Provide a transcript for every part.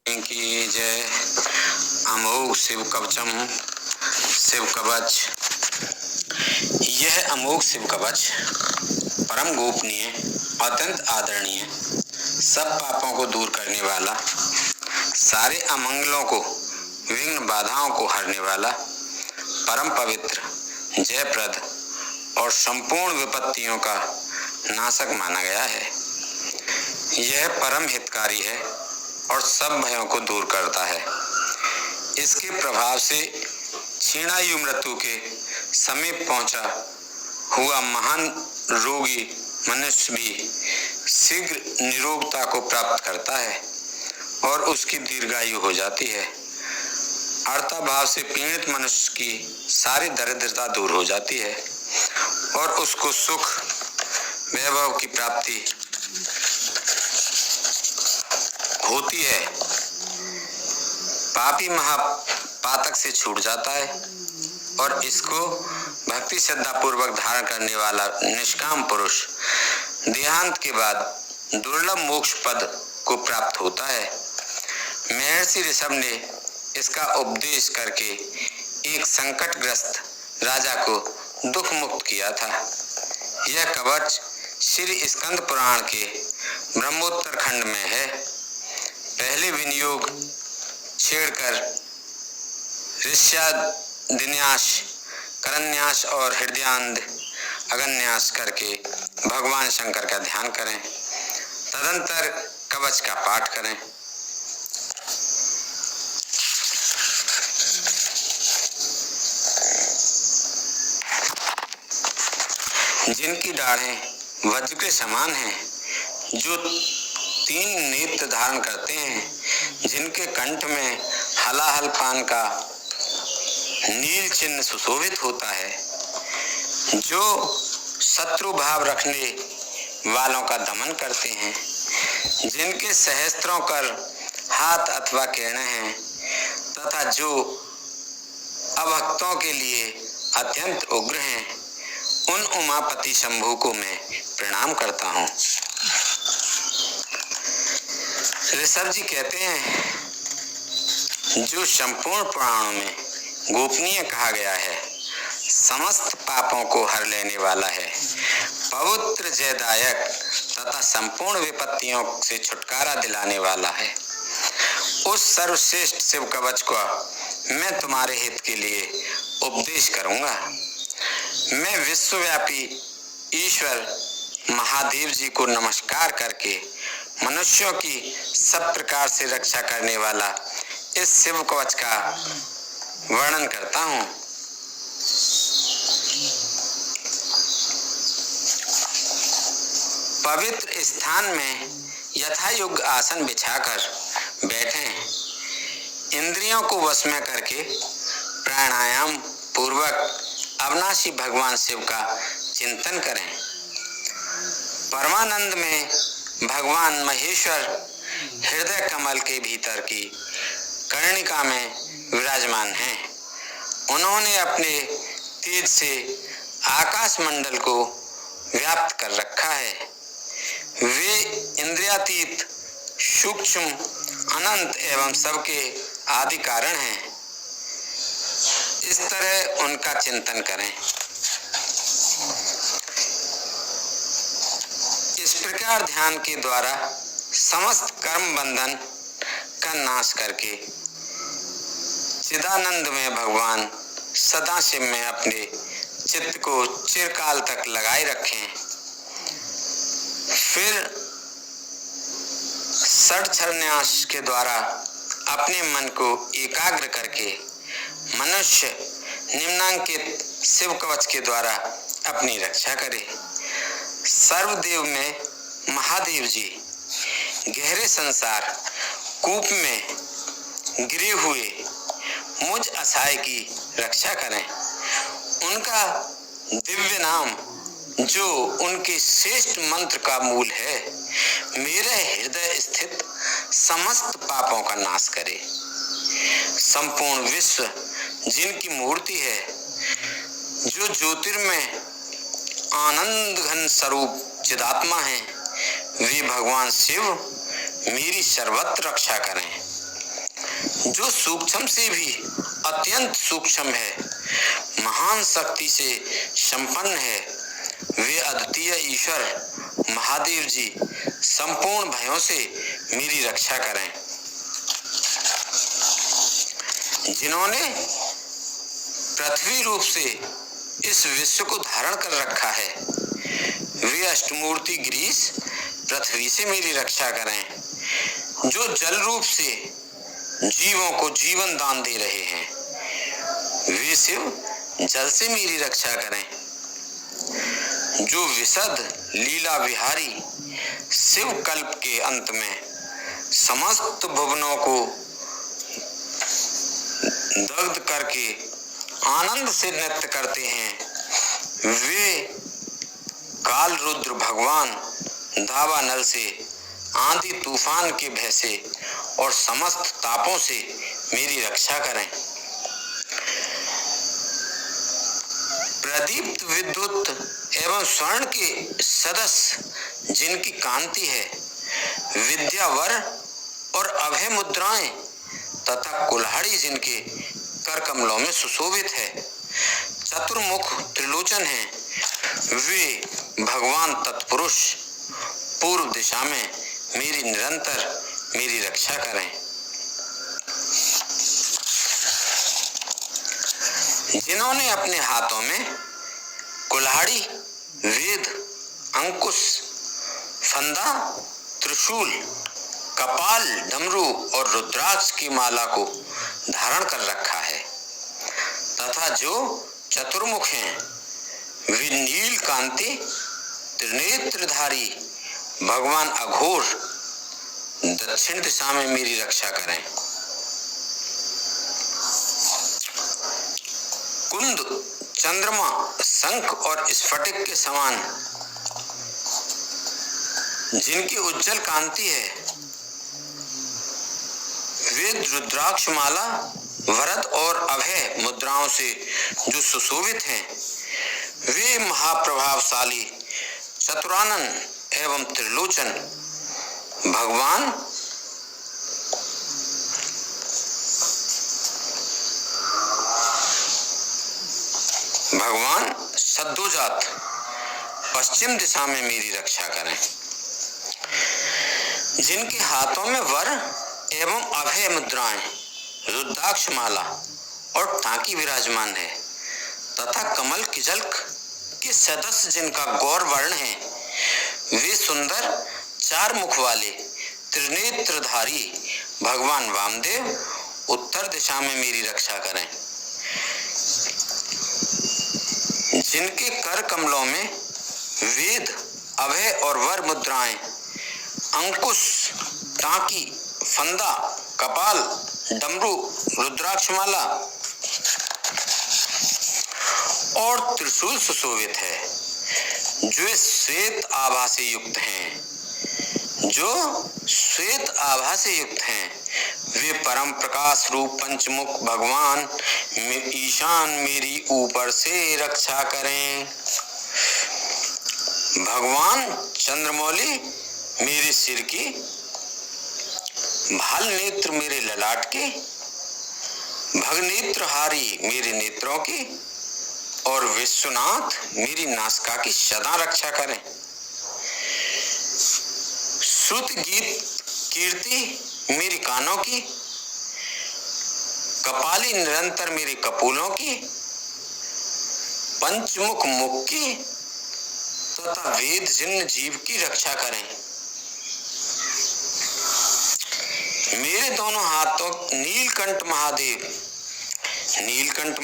की जय। अमोघ शिव कवचम शिव कवच। यह अमोघ शिव कवच परम गोपनीय, अत्यंत आदरणीय, सब पापों को दूर करने वाला, सारे अमंगलों को, विघ्न बाधाओं को हरने वाला, परम पवित्र, जयप्रद और संपूर्ण विपत्तियों का नाशक माना गया है। यह परम हितकारी है और सब भयों को दूर करता है। इसके प्रभाव से क्षीणायु मृत्यु के समीप पहुंचा हुआ महान रोगी मनुष्य भी शीघ्र निरोगता को प्राप्त करता है और उसकी दीर्घायु हो जाती है। अर्था भाव से पीड़ित मनुष्य की सारी दरिद्रता दूर हो जाती है और उसको सुख वैभव की प्राप्ति होती है। पापी महापातक से छूट जाता है और इसको भक्ति श्रद्धा पूर्वक धारण करने वाला निष्काम पुरुष देहांत के बाद दुर्लभ मोक्ष पद को प्राप्त होता है। महर्षि ऋषभ ने इसका उपदेश करके एक संकटग्रस्त राजा को दुख मुक्त किया था। यह कवच श्री स्कंद पुराण के ब्रह्मोत्तर खंड में है। पहले विनियोग छेड़कर ऋष्यादिन्यास, करन्यास और हृदयान्ध अगन्यास करके भगवान शंकर का ध्यान करें। तदंतर कवच का पाठ करें। जिनकी दाढ़ें वज्र के समान हैं, जो 3 नेत्र धारण करते हैं, जिनके कंठ में हलाहल पान का नील चिन्ह सुशोभित होता है, जो शत्रु भाव रखने वालों का दमन करते हैं, जिनके सहस्त्रों कर हाथ अथवा किरणें हैं तथा जो अभक्तों के लिए अत्यंत उग्र हैं, उन उमापति शंभु को मैं प्रणाम करता हूँ। ऋषभ जी कहते हैं, जो संपूर्ण पुराणों में गोपनीय कहा गया है, समस्त पापों को हर लेने वाला है, पवित्र जयदायक तथा संपूर्ण विपत्तियों से छुटकारा दिलाने वाला है, उस सर्वश्रेष्ठ शिव कवच को मैं तुम्हारे हित के लिए उपदेश करूंगा। मैं विश्वव्यापी ईश्वर महादेव जी को नमस्कार करके मनुष्यों की सब प्रकार से रक्षा करने वाला इस शिव कवच का वर्णन करता हूँ। पवित्र स्थान में यथायोग्य आसन बिछाकर बैठें। इंद्रियों को वश में करके प्राणायाम पूर्वक अविनाशी भगवान शिव का चिंतन करें। परमानंद में भगवान महेश्वर हृदय कमल के भीतर की कर्णिका में विराजमान हैं। उन्होंने अपने तेज से आकाश मंडल को व्याप्त कर रखा है। वे इंद्रियातीत, सूक्ष्म, अनंत एवं सबके आदि कारण हैं। इस तरह उनका चिंतन करें। इस प्रकार ध्यान के द्वारा समस्त कर्म बंधन का नाश करके चिदानंद में भगवान सदाशिव में अपने चित्त को चिरकाल तक लगाए रखें। फिर षड्छन्यास के द्वारा अपने मन को एकाग्र करके मनुष्य निम्नांकित शिव कवच के द्वारा अपनी रक्षा करे। सर्वदेव में महादेव जी गहरे संसार कूप में गिरे हुए मुझ असहाय की रक्षा करें। उनका दिव्य नाम, जो उनके श्रेष्ठ मंत्र का मूल है, मेरे हृदय स्थित समस्त पापों का नाश करे। संपूर्ण विश्व जिनकी मूर्ति है, जो ज्योतिर्मय आनंद घन स्वरूप चिदात्मा है, वे भगवान शिव मेरी सर्वत्र रक्षा करें। जो सूक्ष्म से भी अत्यंत सूक्ष्म है, महान शक्ति से संपन्न है, वे अद्वितीय ईश्वर महादेव जी संपूर्ण भयों से मेरी रक्षा करें। जिन्होंने पृथ्वी रूप से इस विश्व को धारण कर रखा है, वे अष्टमूर्ति गिरीश पृथ्वी से मेरी रक्षा करें। जो जल रूप से जीवों को जीवन दान दे रहे हैं, वे शिव जल से मेरी रक्षा करें। जो विशद लीला विहारी शिव कल्प के अंत में समस्त भुवनों को दग्ध करके आनंद से नृत्य करते हैं, वे काल रुद्र भगवान दावानल से आंधी तूफान के भय से और समस्त तापों से मेरी रक्षा करें। प्रदीप्त विद्युत एवं स्वर्ण के सदस्य जिनकी कांति है, विद्या वर और अभय मुद्राएं तथा कुल्हाड़ी जिनके कर कमलों में सुशोभित है, चतुर्मुख त्रिलोचन है, वे भगवान तत्पुरुष पूर्व दिशा में मेरी रक्षा करें। जिन्होंने अपने हाथों में कुल्हाड़ी, वेद, अंकुश, फंदा, त्रिशूल, कपाल, डमरू और रुद्राक्ष की माला को धारण कर रखा है तथा जो चतुर्मुख हैं, वे नील कांति त्रिनेत्रधारी भगवान अघोर दक्षिण दिशा में मेरी रक्षा करें। कुंद, चंद्रमा, शंख और स्फटिक के समान जिनकी उज्जवल कांति है, वे रुद्राक्ष माला, वरद और अभय मुद्राओं से जो सुशोभित हैं, वे महाप्रभावशाली चतुरानन एवं त्रिलोचन भगवान सद्योजात पश्चिम दिशा में मेरी रक्षा करें। जिनके हाथों में वर एवं अभय मुद्राएं, रुद्राक्ष माला और टांकी विराजमान है तथा कमल किजल्क के सदस्य जिनका गौर वर्ण है, वे सुंदर चार मुख वाले त्रिनेत्रधारी भगवान वामदेव उत्तर दिशा में मेरी रक्षा करें। जिनके कर कमलों में वेद, अभय और वर मुद्राएं, अंकुश, टांकी, फंदा, कपाल, डमरू, रुद्राक्षमाला और त्रिशूल सुशोभित है, जो श्वेत आभा से युक्त हैं, वे परम प्रकाश रूप पंचमुख भगवान ईशान मेरी ऊपर से रक्षा करें। भगवान चंद्रमौली मेरे सिर की, भाल नेत्र मेरे ललाट के, भगनेत्रहारी मेरे नेत्रों की और विश्वनाथ मेरी नासिका की सदा रक्षा करें। श्रुत गीत कीर्ति मेरी कानों की, कपाली निरंतर मेरे कपूलों की, पंचमुख मुख की तथा वेद जिन्न जीव की रक्षा करें। मेरे दोनों हाथों नीलकंठ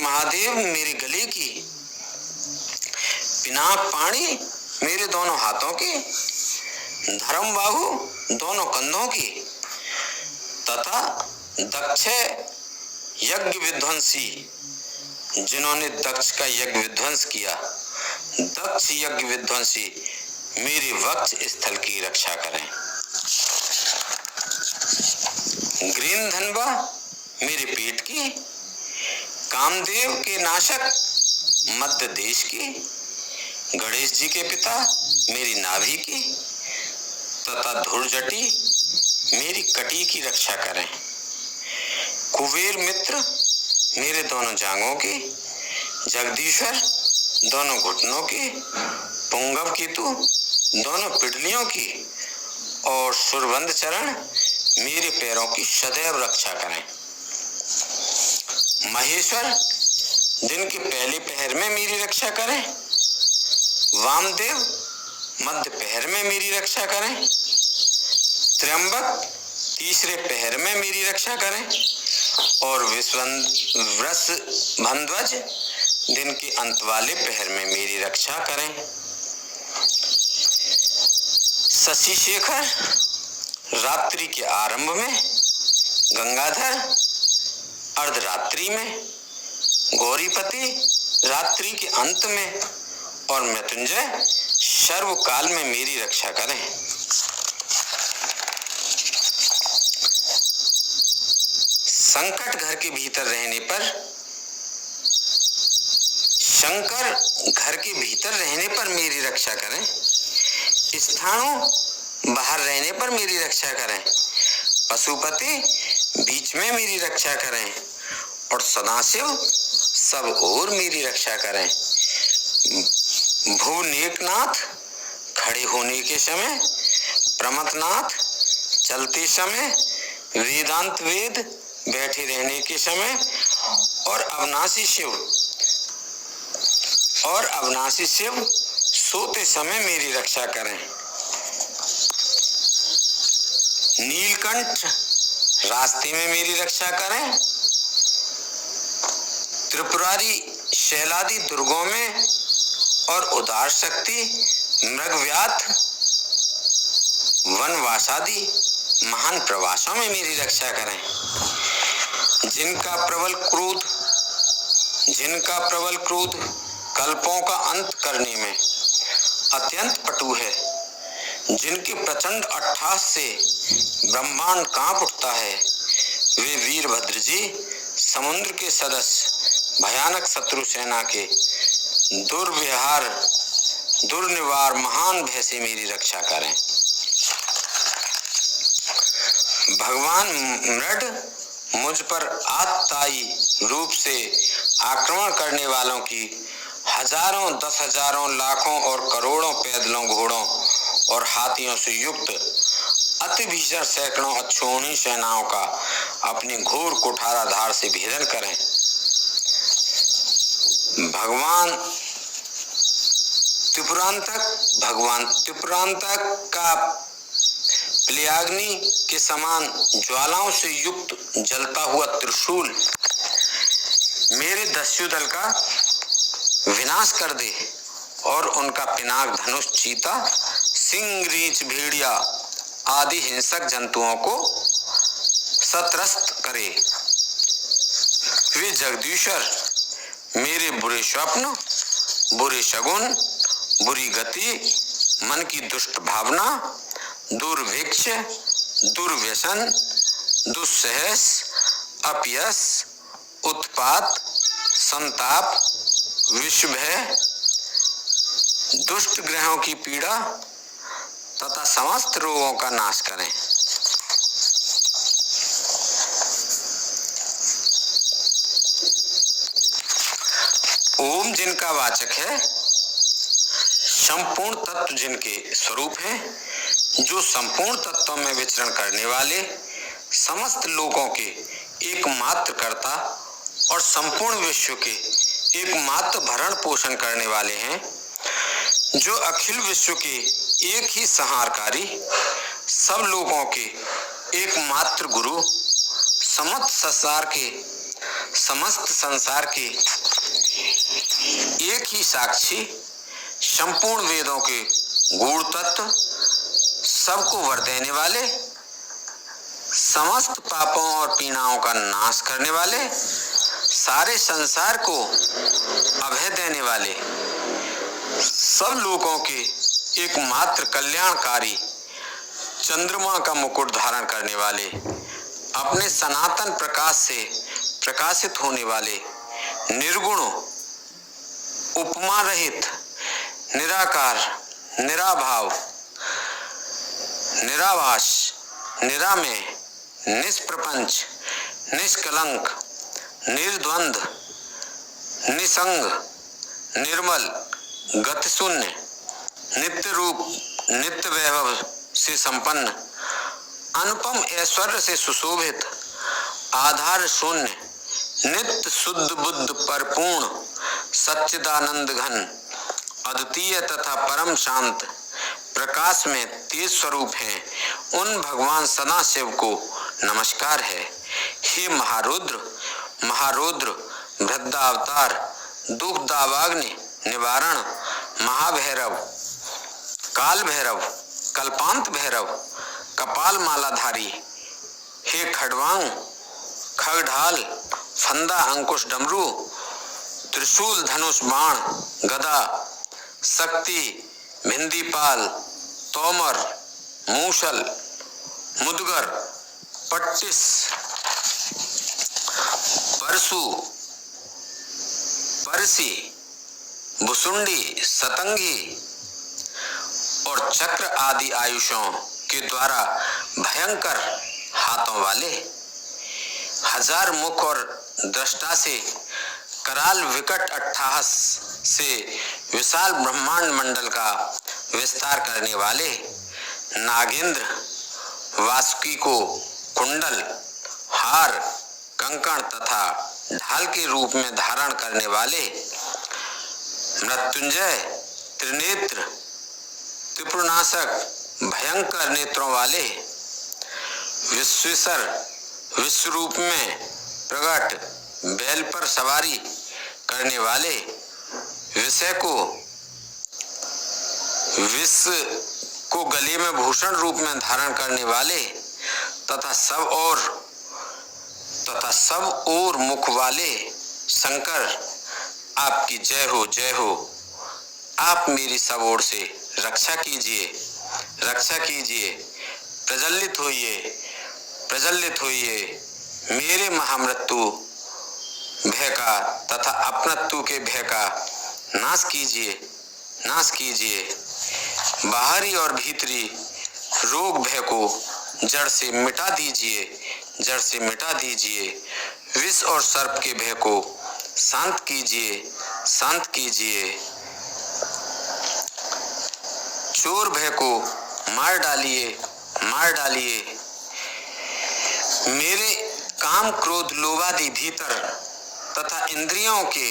महादेव मेरे गले की, पिनाक पाणी मेरे दोनों हाथों की, धर्म बाहु दोनों कंधों की तथा दक्ष यज्ञ विध्वंसी जिन्होंने दक्ष का यज्ञ विध्वंस किया, दक्ष यज्ञ विध्वंसी मेरे वक्ष स्थल की रक्षा करें। ग्रीन धनवा मेरे पेट की, कामदेव के नाशक मध्य देश की, गणेश जी के पिता मेरी नाभि की तथा धुर्जटी मेरी कटी की रक्षा करें। कुबेर मित्र मेरे दोनों जांघों के, जगदीश्वर दोनों घुटनों के, पुंगव केतु दोनों पिंडलियों की और सुरबंध चरण मेरे पैरों की सदैव रक्षा करें। महेश्वर दिन के पहले पहर में मेरी रक्षा करें, वामदेव मध्य पहर में मेरी रक्षा करें, त्र्यंबक तीसरे पहर में मेरी रक्षा करें और वृषभध्वज दिन के अंत वाले पहर में मेरी रक्षा करें। शशि शेखर रात्रि के आरंभ में, गंगाधर अर्धरात्रि में, गौरीपति रात्रि के अंत में और मृत्युंजय सर्वकाल में मेरी रक्षा करें। संकट घर के भीतर रहने पर, शंकर घर के भीतर रहने पर मेरी रक्षा करें, स्थानों बाहर रहने पर मेरी रक्षा करें, पशुपति बीच में मेरी रक्षा करें और सदाशिव सब ओर मेरी रक्षा करें। भुवनेकनाथ खड़े होने के समय, प्रमथनाथ चलते समय, वेदांत वेद बैठे रहने के समय और अविनाशी शिव सोते समय मेरी रक्षा करें। नीलकंठ रास्ते में मेरी रक्षा करें, त्रिपुरारी शैलादि दुर्गों में और उदार शक्ति मृगव्याध वनवासादि महान प्रवासों में मेरी रक्षा करें। जिनका प्रबल क्रोध कल्पों का अंत करने में अत्यंत पटु है, जिनके प्रचंड अट्टहास से ब्रह्मांड कांप उठता है, वे वीरभद्र जी समुद्र के सदस्य भयानक शत्रु सेना के दुर्निवार महान भय से मेरी रक्षा करें। भगवान मृड मुझ पर आतताई रूप से आक्रमण करने वालों की हजारों, 10,000, लाखों और करोड़ों पैदलों, घोड़ों और हाथियों से युक्त अति भीषण सैकड़ों अक्षौहिणी सेनाओं का अपनी घोर कुठाराधार से भेदन करें। भगवान त्रिपुरांतक का प्लयाग्नि के समान ज्वालाओं से युक्त जलता हुआ त्रिशूल मेरे दस्युदल का विनाश कर दे और उनका पिनाक धनुष, चीता, सिंह, रीछ, भेड़िया आदि हिंसक जंतुओं को सत्रस्त करे। वे जगदीश्वर मेरे बुरे स्वप्न, बुरे शगुन, बुरी गति, मन की दुष्ट भावना, दुर्भिक्ष, दुर्व्यसन, दुस्सहस, अपयश, उत्पात, संताप, विषभय, दुष्ट ग्रहों की पीड़ा तथा समस्त रोगों का नाश करें। ओम जिनका वाचक है, संपूर्ण तत्व जिनके स्वरूप है, जो संपूर्ण तत्वों में विचरण करने वाले, समस्त लोगों के एकमात्र कर्ता और संपूर्ण विश्व के एकमात्र भरण पोषण करने वाले हैं, जो अखिल विश्व के एक ही संहारकारी, सब लोगों के एकमात्र गुरु, समस्त संसार के एक ही साक्षी, संपूर्ण वेदों के गूढ़ तत्व, सबको वर देने वाले, समस्त पापों और पीड़ाओं का नाश करने वाले, सारे संसार को अभय देने वाले, सब लोगों के एकमात्र कल्याणकारी, चंद्रमा का मुकुट धारण करने वाले, अपने सनातन प्रकाश से प्रकाशित होने वाले, निर्गुण, उपमा रहित, निराकार, निराभाव, निराभास, निरामय, निष्प्रपंच, निष्कलंक, निर्द्वंद, निसंग, निर्मल, गतिशून्य, नित्य रूप, नित्य वैभव से संपन्न, अनुपम ऐश्वर्य से सुशोभित, आधार शून्य, नित्य शुद्ध बुद्ध परिपूर्ण, सच्चिदानंद घन, अद्वितीय तथा परम शांत, प्रकाश में तेज स्वरूप हैं, उन भगवान सदाशिव को नमस्कार है। हे महारुद्र, महारुद्र, वृद्धावतार, दुख दावाग्नि निवारण, महाभैरव, काल भैरव, कल्पांत भैरव, कपाल मालाधारी, हे खड़वांग, खगढाल, फंदा, अंकुश, डमरू, त्रिशूल, धनुष, बाण, गदा, शक्ति, भिंदीपाल, तोमर, मूसल, मुदगर, पट्टिस, परशु, परसी, भुसुंडी, सतंगी और चक्र आदि आयुषों के द्वारा भयंकर हाथों वाले, हजार मुख और दृष्टा से कराल विकट अट्टहास से विशाल ब्रह्मांड मंडल का विस्तार करने वाले, नागेंद्र, वासुकी को कुंडल, हार, कंकण तथा ढाल के रूप में धारण करने वाले, मृत्युंजय, त्रिनेत्र, त्रिपुरनाशक, भयंकर नेत्रों वाले, विश्वेश्वर, विश्व रूप में प्रकट, बैल पर सवारी करने वाले, विश्व को गले में भूषण रूप में धारण करने वाले तथा सब और मुख वाले शंकर, आपकी जय हो, जय हो। आप मेरी सब ओर से रक्षा कीजिए, रक्षा कीजिए, प्रज्वलित होइए, प्रज्वलित होइए, मेरे महामृत्यु भय का तथा अपनत्व के भय का नाश कीजिए, नाश कीजिए। बाहरी और भीतरी रोग भय को जड़ से मिटा दीजिए, जड़ से मिटा दीजिए। विष और सर्प के भय को शांत कीजिए, शांत कीजिए। चोर भय को मार डालिए, मार डालिए। मेरे काम, क्रोध, लोभादि भीतर तथा इंद्रियों के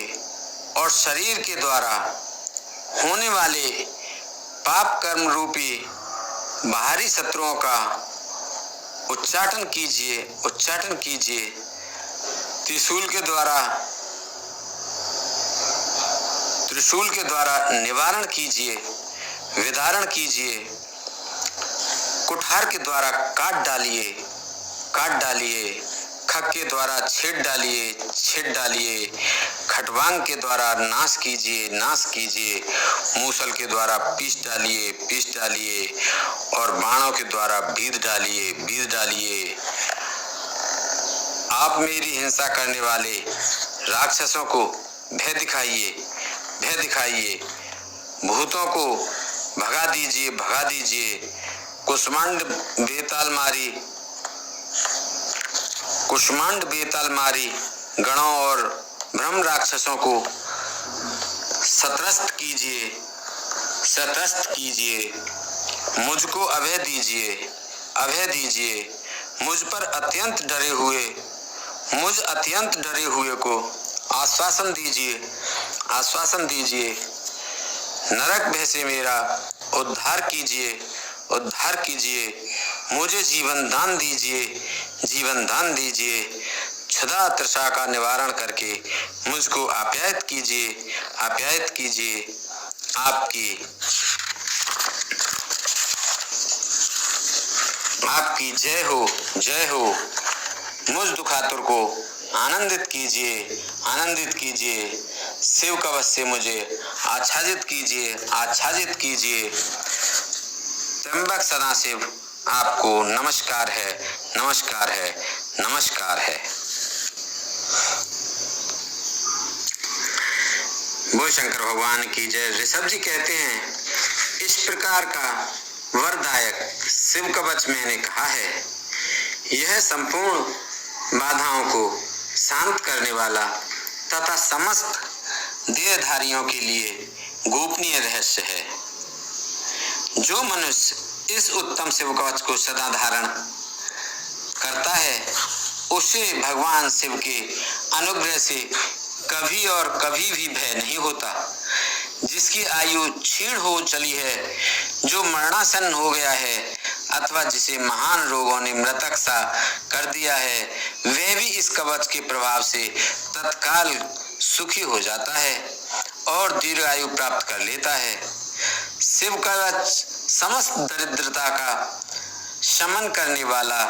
और शरीर के द्वारा होने वाले पाप कर्म रूपी बाहरी शत्रुओं का उच्चाटन कीजिए, उच्चाटन कीजिए। त्रिशूल के द्वारा निवारण कीजिए, विदारण कीजिए। कुठार के द्वारा काट डालिए, काट डालिए। खग के द्वारा छेद डालिए, छेद डालिए। खटवांग के द्वारा नाश कीजिए, नाश कीजिए। मूसल के द्वारा पीस डालिए, पीस डालिए। और बाणों के द्वारा बीध डालिए, बीध डालिए। आप मेरी हिंसा करने वाले राक्षसों को भय दिखाइए, भय दिखाइए। भूतों को भगा दीजिए, भगा दीजिए। कुष्मांड बेताल मारी गणों और ब्रह्म राक्षसों को सत्रस्त कीजिए, सत्रस्त कीजिए। मुझको अभय दीजिए, अभय दीजिए। मुझ अत्यंत डरे हुए को आश्वासन दीजिए, आश्वासन दीजिए। नरक भय से मेरा उद्धार कीजिए, उद्धार कीजिए। मुझे जीवन दान दीजिए, जीवन दान दीजिए। क्षुधा तृषा का निवारण करके मुझको आप्यायित कीजिए, आप्यायित कीजिए। आपकी जय हो, जय हो। मुझ दुखातुर को आनंदित कीजिए, आनंदित कीजिए। शिव कवच से मुझे आच्छादित कीजिए, आच्छादित कीजिए। त्र्यंबक सदाशिव आपको नमस्कार है, नमस्कार है, नमस्कार है। बोल शंकर भगवान की जय। ऋषभ जी कहते हैं, इस प्रकार का वरदायक शिव कवच मैंने कहा है। यह संपूर्ण बाधाओं को शांत करने वाला तथा समस्त देहधारियों के लिए गोपनीय रहस्य है। जो मनुष्य इस उत्तम शिव कवच को सदा धारण करता है उसे भगवान शिव के अनुग्रह से कभी और कभी भी भय नहीं होता। जिसकी आयु क्षीण हो चली है, जो मरणासन्न हो गया है अथवा जिसे महान रोगों ने मृतक सा कर दिया है, वह भी इस कवच के प्रभाव से तत्काल सुखी हो जाता है और दीर्घायु प्राप्त कर लेता है। शिव कवच समस्त दरिद्रता का शमन करने वाला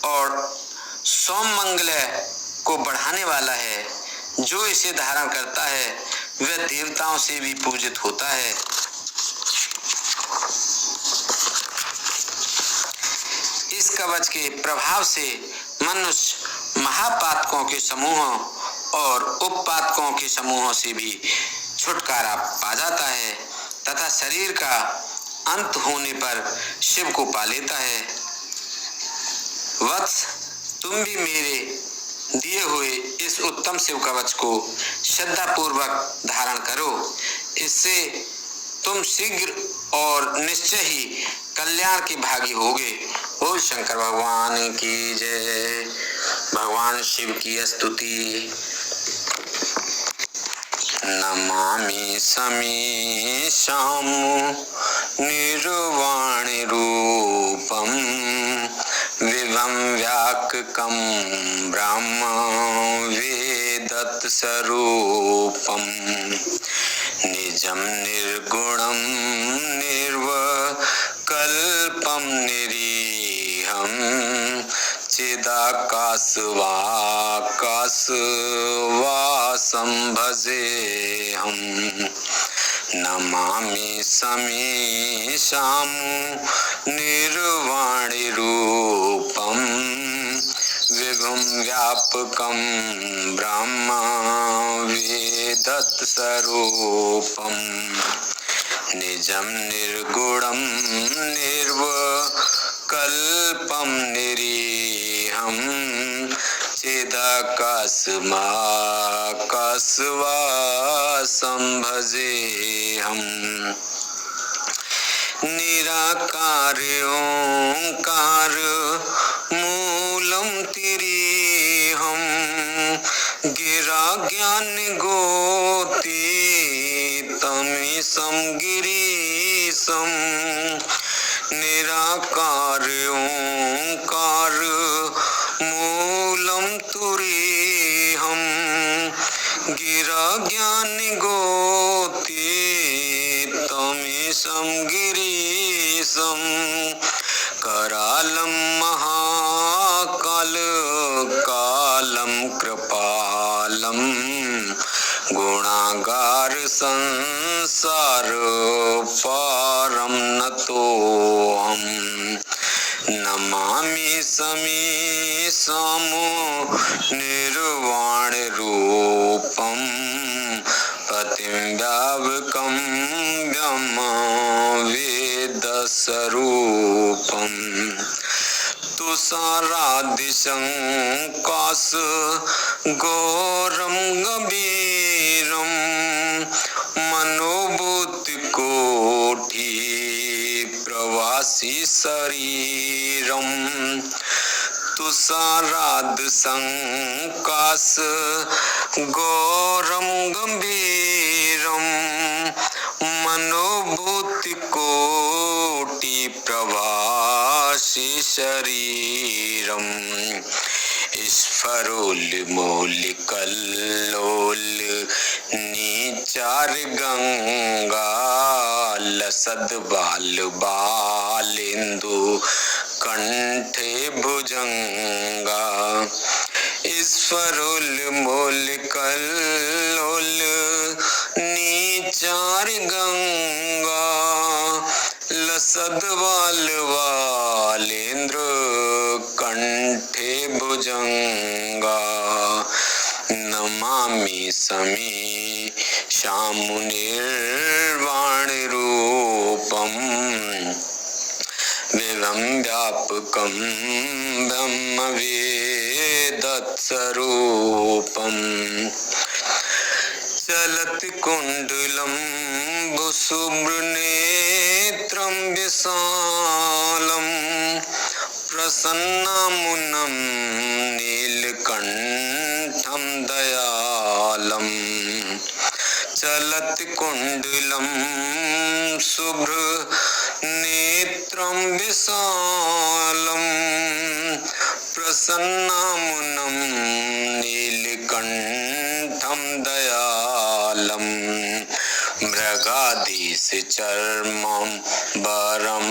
और सौमंगल को बढ़ाने वाला है। जो इसे धारण करता है वह देवताओं से भी पूजित होता है। इस कवच के प्रभाव से मनुष्य महापातकों के समूहों और उपपातकों के समूहों से भी छुटकारा पा जाता है तथा शरीर का अंत होने पर शिव को पा लेता है। वत्स, तुम भी मेरे दिए हुए इस उत्तम शिव कवच को श्रद्धा पूर्वक धारण करो। इससे तुम शीघ्र और निश्चय ही कल्याण के भागी होगे। बोल शंकर भगवान की जय। भगवान शिव की स्तुति। नमामि समीशां निर्वाणि रूपं विभं व्याककं ब्रह्म वेदत् स्वरूपं निजं निर्गुणं निर्विकल्पं निरीहं चिदाकाशवाकाशवासं भजेऽहम्। नमामि समीशां निर्वाणि रूपं विभुं व्यापकं ब्रह्म वेदत् स्वरूपं निजं निर्गुणं निर्विकल्पं निरीहं चिदाकाशवाकाशवासं भजेऽहम्। निराकार ओंकार मूलं तिरीहं गिरा ज्ञान गोतीतमीशं गिरीशं। निराकार ओंकार मूलं तुरीहं गिरा ज्ञान गोतीतमीशं गिरीशं। करालं महाकाल कालं कृपालं गुणागार संसार पारं नतोऽहम्। नमामि समीशां निर्वाण रूपं पतिं व्यापकं ब्रह्म वेदस्वरूपं तुषारादिशङ्काश घोरं गभीरं मनोभूतिकोटि प्रवासी शरीरं। तुषारादिशङ्काश घोरं गभीरं मनोभूतिकोटि प्रवासी शरीरं। स्फुरोल्मूलिकल्लोल नीचार गंगा लसद बाल बालेन्दु कंठे भुजंगा। स्फुरोल्मूलिकल्लोल नीचार गंगा लसद बाल बालेन्द्र कंठे भुजंगा। नमामि समीशां निर्वाण रूपं विभं व्यापकं ब्रह्म वेद तत्स्वरूपम् चलत्कुण्डलं शुभ्रनेत्रं विशालं प्रसन्नमुनं नीलकण्ठं दयालम् चलत्कुण्डलं शुभ्रनेत्रं विशालं प्रसन्नमुनं नीलकण्ठं दयालम् मृगाधीशचर्मं वरं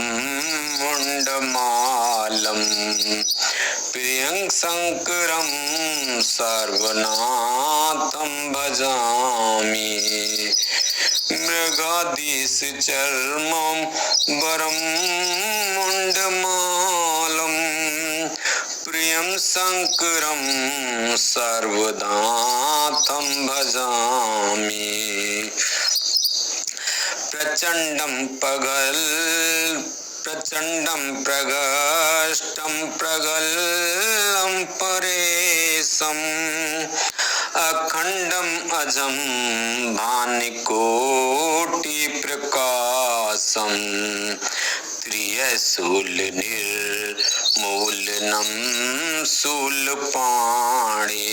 मुण्डमालं प्रियं शङ्करं सर्वनाथं भजामि मृगाधीशचर्मं वरं मुण्डमालं प्रियं शङ्करं सर्वनाथं भजामि प्रचण्डं प्रगष्टं प्रगल्भं परेशम् अखण्डम् अजं भानुकोटिप्रकाशम् त्रिशूलनिर्मूलनं शूलपाणे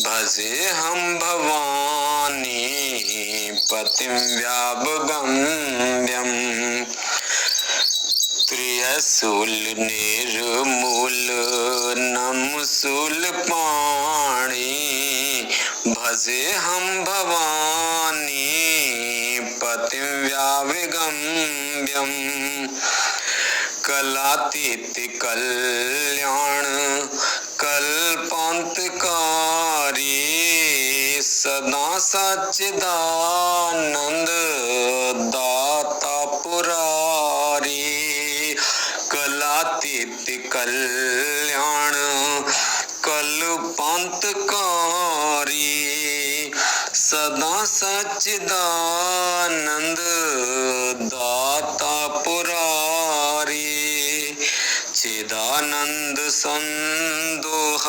भजेऽहं भवानी पतिं व्यापगम्यम् त्रिशूलनिर्मूलनं शूलपाणे भजेऽहं भवानी पतिं व्यापगम्यम् कलातीत कल्याण कल्पान्तकारी सदा सच्चिदानंद दाता पुरारी कलातीत कल्याण कल्पान्तकारी सदा सच्चिदानंद दाता पुरारी चिदानंद संदोह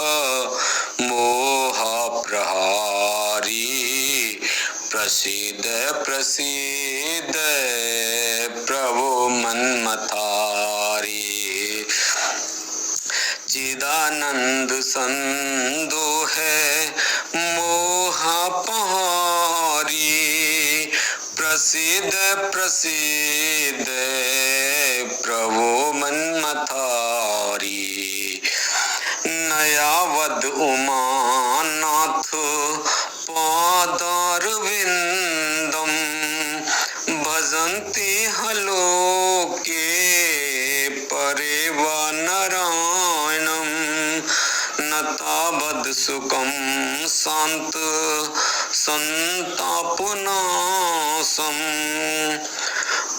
मोह प्रहारी प्रसीद प्रसीद प्रभु मन्मथारी चिदानंद संदोह मोह पहारी प्रसीद प्रसीद प्रभु मन्मथारी नयावद उमानाथ पादारविंदम भजन्ति हलोके परेव नारायणं नतावद सुखं शांत संतापनाशं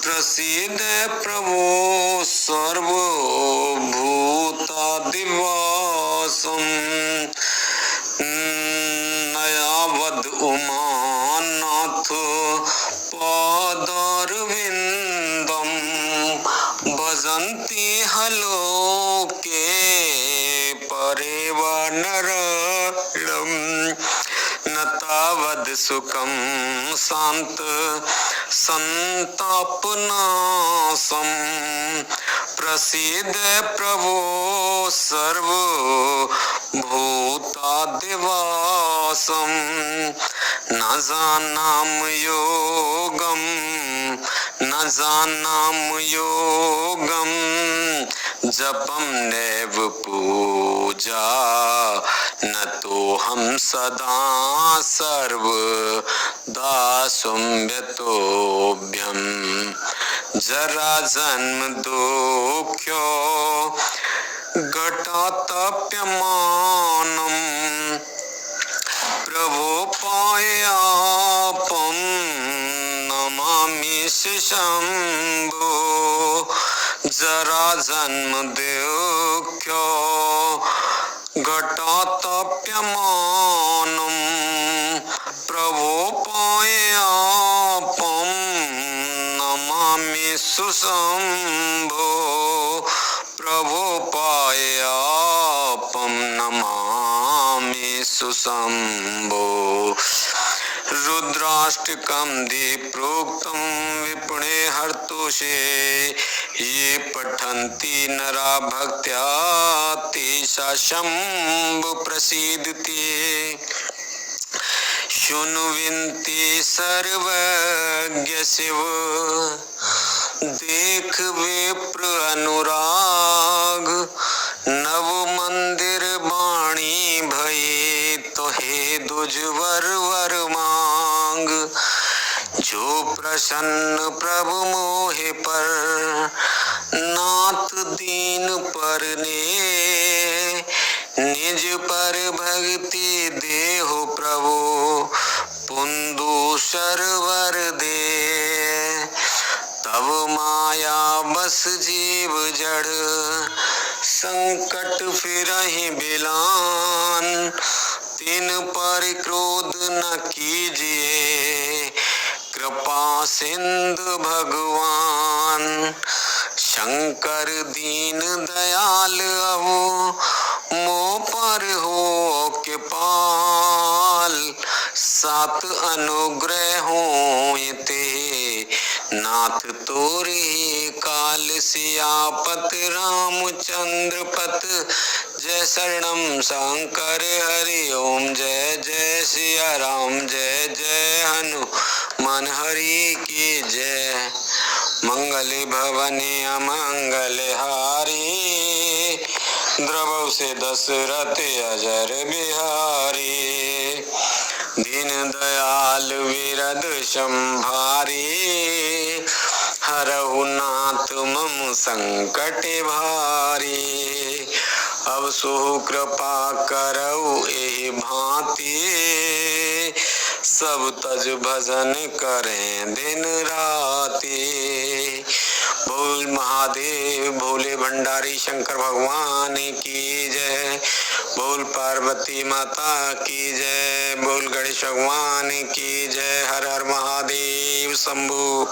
प्रसीद प्रभो सर्वभूतादिवासं नयावद उमानाथ पादारविंदम भजन्ति हलोके परेव नारायणं नतावद सुखं शांत संतापनाशं प्रसीद प्रभो सर्वभूतादिवासं न जानाम योगम न जानाम योगम जपम नैव पूजा न तो हम सदा सर्वदा सुम्यतोभ्यम जरा जन्म दुःख्यो घटातप्यमानम् प्रभो पायापं नमामि शम्भो जरा जन्म दुःख्यो घटातप्यमानम् प्रभो पायापं नमामि सुशम्भो प्रभो पायापं नमामि सुशंभो रुद्राष्टकं दे प्रोक्तं विपुणे हर्तुषे ये पठन्ति नरा भक्त्या तेषा शंभु प्रसीदते शुण्वन्ति सर्वज्ञ शिव देख विप्र अनुराग नव मंदिर बाणी भये तो हे दुजवर वर मांग जो प्रसन्न प्रभु मोहे पर नाथ दीन पर ने निज पर भक्ति देहो प्रभु पुंदु सरवर दे तब माया बस जीव जड़ संकट फिरहि बिलान तिन पर क्रोध न कीजिए कृपा सिंधु भगवान शंकर दीन दयाल अवो मो पर हो कृपाल सात अनुग्रह होते नाथ तोरे काल सियापत रामचंद्र पत जय शरणम शंकर हरि ओम जय जय सिया राम जय जय हनुमान हरि की जय मंगल भवने अमंगल हारी द्रवौ से दशरथ अजर बिहारी दीन दयाल विरद संभारी हरहु नाथ मम संकट भारी अब सो कृपा करऊ एहि भांति सब तज भजन करें दिन राति बोल महादेव भोले भंडारी शंकर भगवान की जय बोल पार्वती माता की जय बोल गणेश भगवान की जय हर हर महादेव शंभु।